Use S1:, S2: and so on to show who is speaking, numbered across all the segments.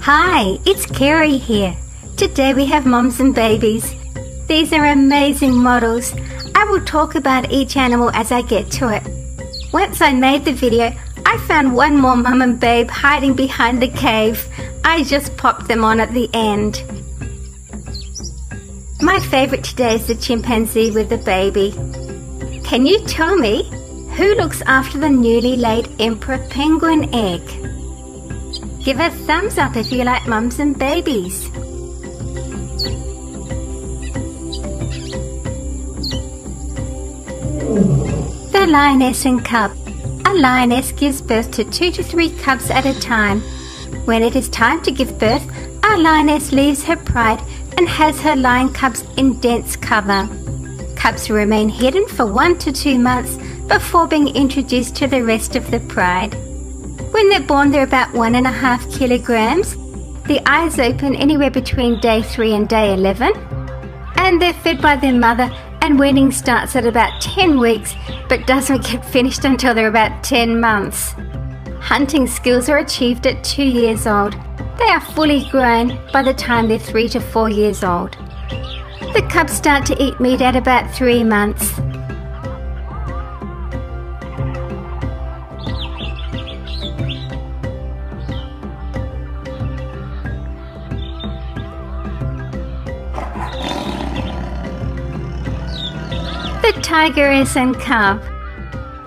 S1: Hi, it's Kerry here. Today we have moms and babies. These are amazing models. I will talk about each animal as I get to it. Once I made the video, I found one more mum and babe hiding behind the cave. I just popped them on at the end. My favourite today is the chimpanzee with the baby. Can you tell me who looks after the newly laid emperor penguin egg? Give a thumbs up if you like mums and babies. The lioness and cub. A lioness gives birth to 2 to 3 cubs at a time. When it is time to give birth, a lioness leaves her pride and has her lion cubs in dense cover. Cubs remain hidden for 1 to 2 months before being introduced to the rest of the pride. When they're born, they're about 1.5 kilograms. The eyes open anywhere between day 3 and day 11. And they're fed by their mother, and weaning starts at about 10 weeks, but doesn't get finished until they're about 10 months. Hunting skills are achieved at 2 years old. They are fully grown by the time they're 3 to 4 years old. The cubs start to eat meat at about 3 months. The tigress and cub.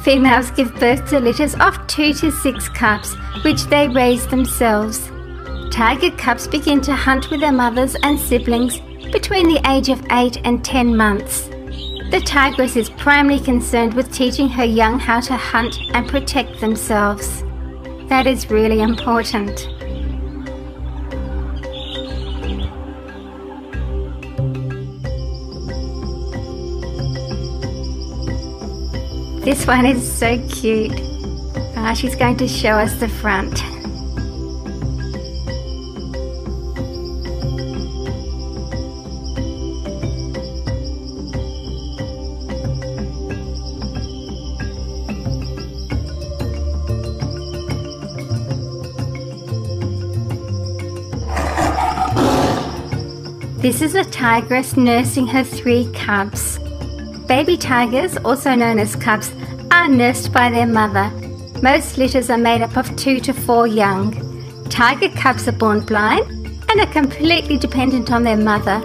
S1: Females give birth to litters of 2 to 6 cubs, which they raise themselves. Tiger cubs begin to hunt with their mothers and siblings between the age of 8 and 10 months. The tigress is primarily concerned with teaching her young how to hunt and protect themselves. That is really important. This one is so cute. She's going to show us the front. This is a tigress nursing her 3 cubs. Baby tigers, also known as cubs, are nursed by their mother. Most litters are made up of 2 to 4 young. Tiger cubs are born blind and are completely dependent on their mother.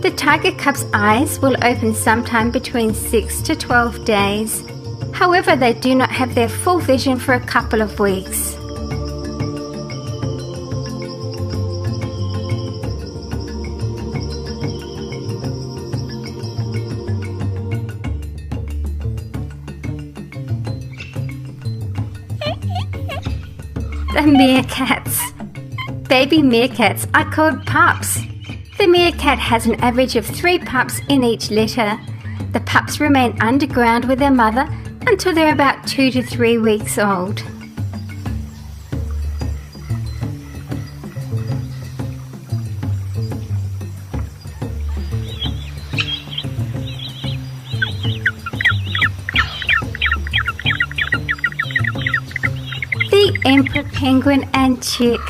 S1: The tiger cub's eyes will open sometime between 6 to 12 days. However, they do not have their full vision for a couple of weeks. The meerkats. Baby meerkats are called pups. The meerkat has an average of 3 pups in each litter. The pups remain underground with their mother until they're about 2 to 3 weeks old. The emperor penguin and chick.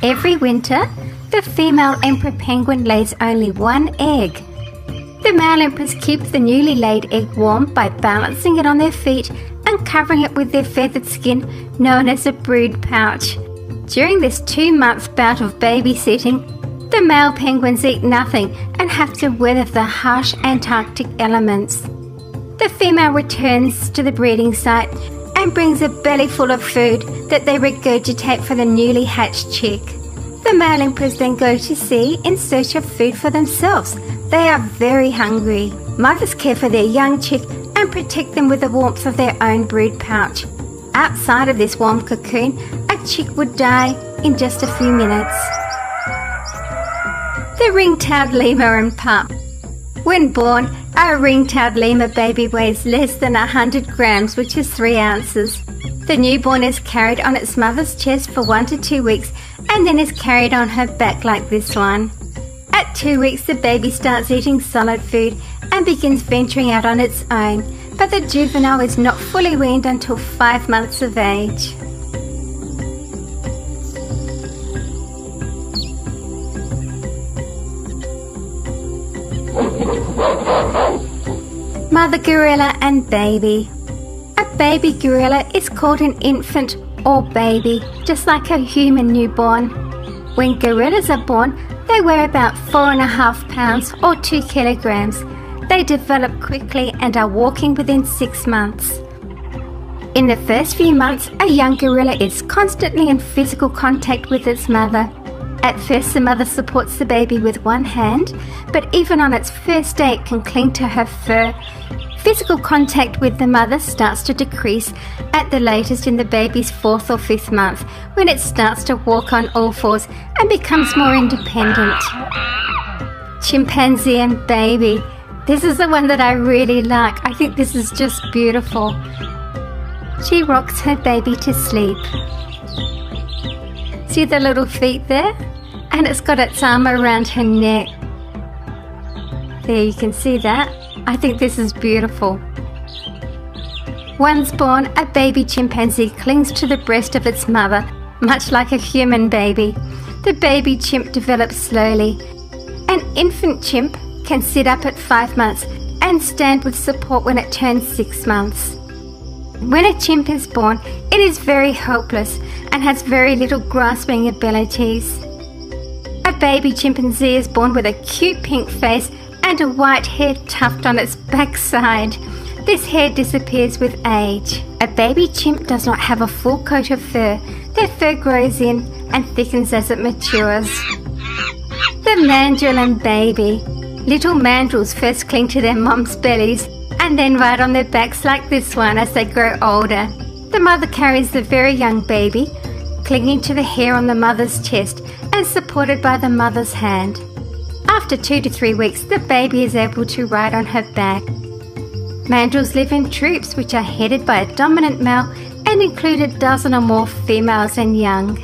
S1: Every winter, the female emperor penguin lays only 1 egg. The male emperors keep the newly laid egg warm by balancing it on their feet and covering it with their feathered skin, known as a brood pouch. During this 2-month bout of babysitting, the male penguins eat nothing and have to weather the harsh Antarctic elements. The female returns to the breeding site and brings a belly full of food that they regurgitate for the newly hatched chick. The male emperors then go to sea in search of food for themselves. They are very hungry. Mothers care for their young chick and protect them with the warmth of their own brood pouch. Outside of this warm cocoon, a chick would die in just a few minutes. The ring-tailed lemur and pup. When born, a ring-tailed lemur baby weighs less than 100 grams, which is 3 ounces. The newborn is carried on its mother's chest for 1 to 2 weeks and then is carried on her back like this one. At 2 weeks, the baby starts eating solid food and begins venturing out on its own, but the juvenile is not fully weaned until 5 months of age. Mother gorilla and baby. A baby gorilla is called an infant or baby, just like a human newborn. When gorillas are born, they weigh about 4.5 pounds or 2 kilograms. They develop quickly and are walking within 6 months. In the first few months, a young gorilla is constantly in physical contact with its mother. At first, the mother supports the baby with one hand, but even on its first day, it can cling to her fur. Physical contact with the mother starts to decrease at the latest in the baby's 4th or 5th month, when it starts to walk on all fours and becomes more independent. Chimpanzee and baby. This is the one that I really like. I think this is just beautiful. She rocks her baby to sleep. See the little feet there? And it's got its arm around her neck. There, you can see that. I think this is beautiful. Once born, a baby chimpanzee clings to the breast of its mother, much like a human baby. The baby chimp develops slowly. An infant chimp can sit up at 5 months and stand with support when it turns 6 months. When a chimp is born, it is very helpless and has very little grasping abilities. A baby chimpanzee is born with a cute pink face and a white hair tuft on its backside. This hair disappears with age. A baby chimp does not have a full coat of fur. Their fur grows in and thickens as it matures. The mandrill and baby. Little mandrills first cling to their mom's bellies and then ride on their backs like this one as they grow older. The mother carries the very young baby, clinging to the hair on the mother's chest and supported by the mother's hand. After 2 to 3 weeks, the baby is able to ride on her back. Mandrills live in troops which are headed by a dominant male and include a dozen or more females and young.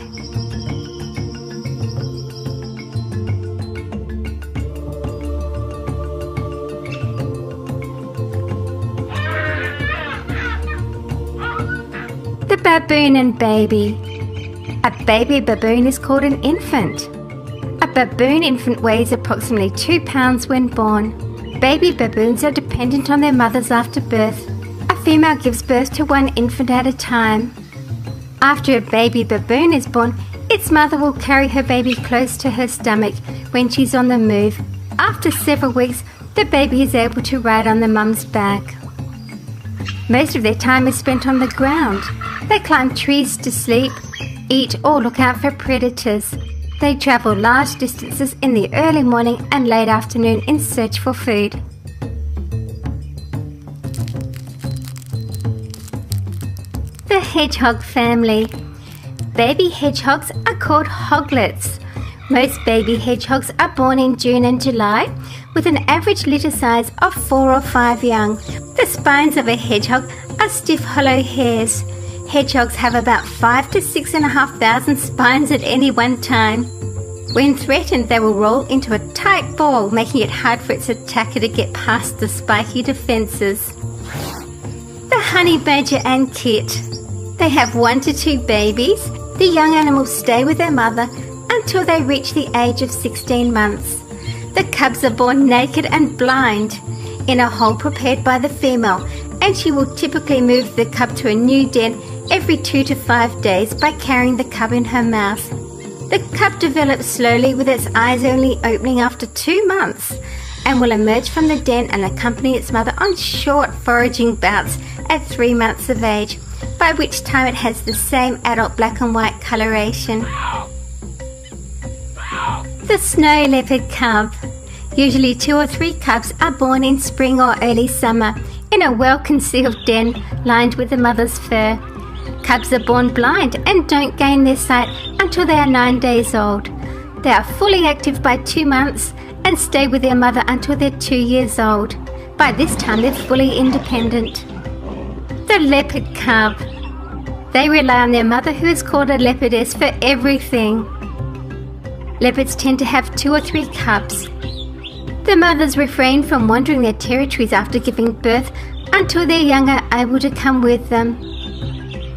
S1: The baboon and baby. A baby baboon is called an infant. A baboon infant weighs approximately 2 pounds when born. Baby baboons are dependent on their mothers after birth. A female gives birth to one infant at a time. After a baby baboon is born, its mother will carry her baby close to her stomach when she's on the move. After several weeks, the baby is able to ride on the mum's back. Most of their time is spent on the ground. They climb trees to sleep, eat or look out for predators. They travel large distances in the early morning and late afternoon in search for food. The hedgehog family. Baby hedgehogs are called hoglets. Most baby hedgehogs are born in June and July with an average litter size of 4 or 5 young. The spines of a hedgehog are stiff hollow hairs. Hedgehogs have about 5 to 6,500 spines at any one time. When threatened, they will roll into a tight ball, making it hard for its attacker to get past the spiky defences. The honey badger and kit. They have 1 to 2 babies. The young animals stay with their mother until they reach the age of 16 months. The cubs are born naked and blind in a hole prepared by the female, and she will typically move the cub to a new den every 2 to 5 days by carrying the cub in her mouth. The cub develops slowly with its eyes only opening after 2 months and will emerge from the den and accompany its mother on short foraging bouts at 3 months of age, by which time it has the same adult black and white coloration. The snow leopard cub. Usually 2 or 3 cubs are born in spring or early summer in a well-concealed den lined with the mother's fur. Cubs are born blind and don't gain their sight until they are 9 days old. They are fully active by 2 months and stay with their mother until they're 2 years old. By this time they're fully independent. The leopard cub. They rely on their mother, who is called a leopardess, for everything. Leopards tend to have 2 or 3 cubs. The mothers refrain from wandering their territories after giving birth until their young are able to come with them.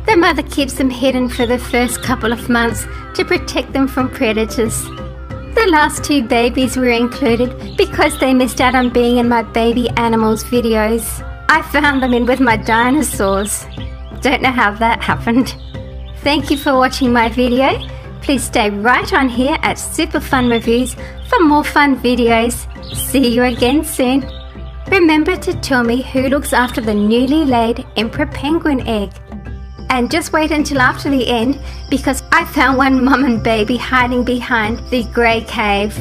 S1: The mother keeps them hidden for the first couple of months to protect them from predators. The last 2 babies were included because they missed out on being in my baby animals videos. I found them in with my dinosaurs. Don't know how that happened. Thank you for watching my video. Please stay right on here at Super Fun Reviews for more fun videos. See you again soon. Remember to tell me who looks after the newly laid emperor penguin egg. And just wait until after the end, because I found one mum and baby hiding behind the grey cave.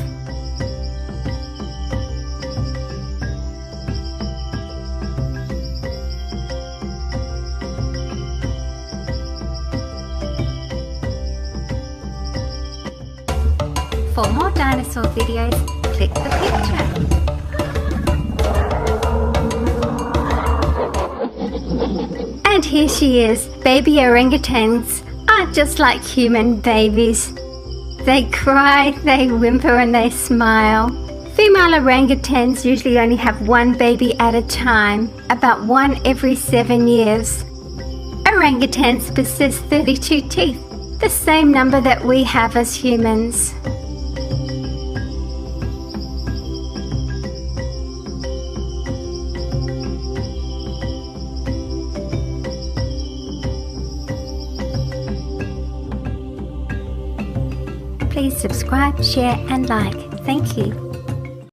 S1: For more dinosaur videos, click the picture. And here she is. Baby orangutans aren't just like human babies. They cry, they whimper and they smile. Female orangutans usually only have one baby at a time, about one every 7 years. Orangutans possess 32 teeth, the same number that we have as humans. Please subscribe, share and like. Thank you.